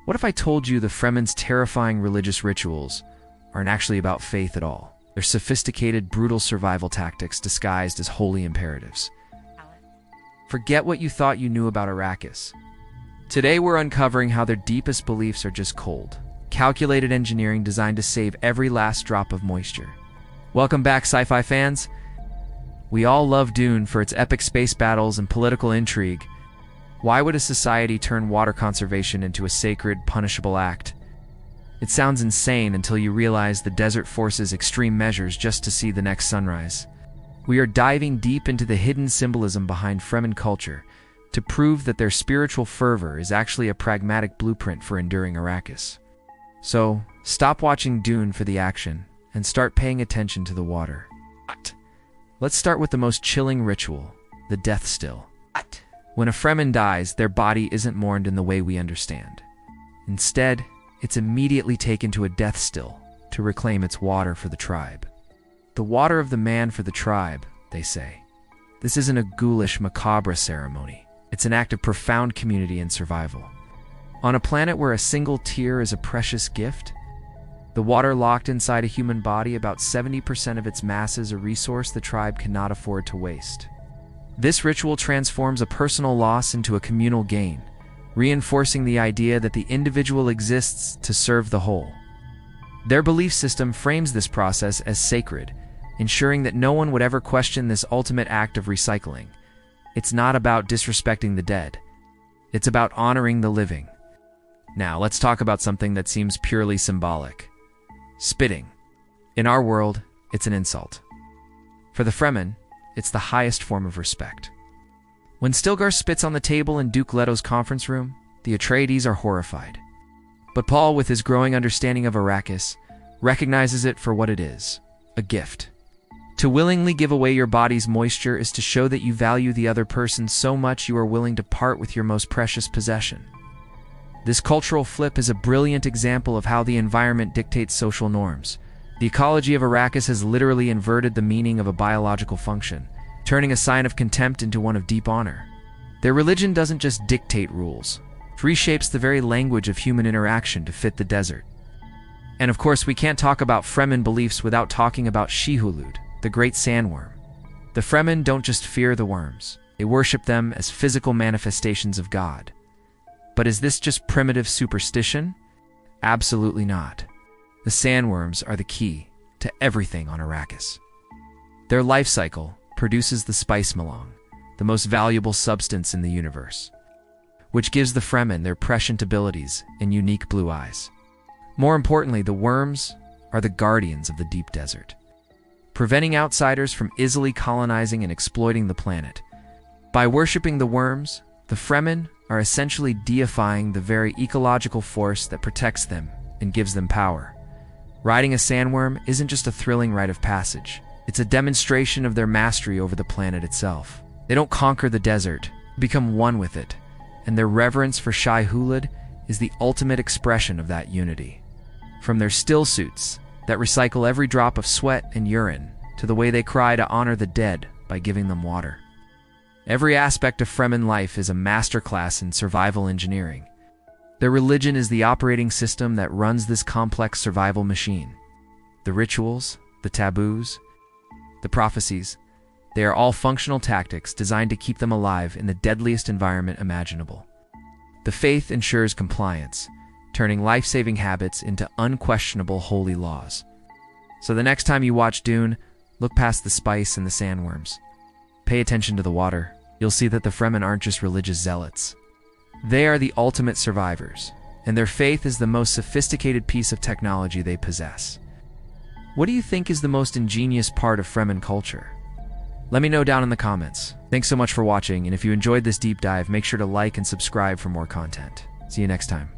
What if I told you the Fremen's terrifying religious rituals aren't actually about faith at all? They're sophisticated, brutal survival tactics disguised as holy imperatives. Forget what you thought you knew about Arrakis. Today we're uncovering how their deepest beliefs are just cold, calculated engineering designed to save every last drop of moisture. Welcome back, sci-fi fans. We all love Dune for its epic space battles and political intrigue. Why would a society turn water conservation into a sacred, punishable act? It sounds insane until you realize the desert forces extreme measures just to see the next sunrise. We are diving deep into the hidden symbolism behind Fremen culture to prove that their spiritual fervor is actually a pragmatic blueprint for enduring Arrakis. So, stop watching Dune for the action and start paying attention to the water. Let's start with the most chilling ritual, the death still. When a Fremen dies, their body isn't mourned in the way we understand. Instead, it's immediately taken to a death still to reclaim its water for the tribe. The water of the man for the tribe, they say. This isn't a ghoulish, macabre ceremony. It's an act of profound community and survival. On a planet where a single tear is a precious gift, the water locked inside a human body, about 70% of its mass, is a resource the tribe cannot afford to waste. This ritual transforms a personal loss into a communal gain, reinforcing the idea that the individual exists to serve the whole. Their belief system frames this process as sacred, ensuring that no one would ever question this ultimate act of recycling. It's not about disrespecting the dead. It's about honoring the living. Now, let's talk about something that seems purely symbolic. Spitting. In our world, it's an insult. For the Fremen, it's the highest form of respect. When Stilgar spits on the table in Duke Leto's conference room, the Atreides are horrified. But Paul, with his growing understanding of Arrakis, recognizes it for what it is, a gift. To willingly give away your body's moisture is to show that you value the other person so much you are willing to part with your most precious possession. This cultural flip is a brilliant example of how the environment dictates social norms. The ecology of Arrakis has literally inverted the meaning of a biological function, turning a sign of contempt into one of deep honor. Their religion doesn't just dictate rules, it reshapes the very language of human interaction to fit the desert. And of course, we can't talk about Fremen beliefs without talking about Shihulud, the great sandworm. The Fremen don't just fear the worms, they worship them as physical manifestations of God. But is this just primitive superstition? Absolutely not. The sandworms are the key to everything on Arrakis. Their life cycle produces the spice melange, the most valuable substance in the universe, which gives the Fremen their prescient abilities and unique blue eyes. More importantly, the worms are the guardians of the deep desert, preventing outsiders from easily colonizing and exploiting the planet. By worshipping the worms, the Fremen are essentially deifying the very ecological force that protects them and gives them power. Riding a sandworm isn't just a thrilling rite of passage. It's a demonstration of their mastery over the planet itself. They don't conquer the desert, become one with it, and their reverence for Shai-Hulud is the ultimate expression of that unity. From their still suits that recycle every drop of sweat and urine, to the way they cry to honor the dead by giving them water. Every aspect of Fremen life is a masterclass in survival engineering. Their religion is the operating system that runs this complex survival machine. The rituals, the taboos, the prophecies, they are all functional tactics designed to keep them alive in the deadliest environment imaginable. The faith ensures compliance, turning life-saving habits into unquestionable holy laws. So the next time you watch Dune, look past the spice and the sandworms. Pay attention to the water. You'll see that the Fremen aren't just religious zealots. They are the ultimate survivors, and their faith is the most sophisticated piece of technology they possess. What do you think is the most ingenious part of Fremen culture? Let me know down in the comments. Thanks so much for watching, and if you enjoyed this deep dive, make sure to like and subscribe for more content. See you next time.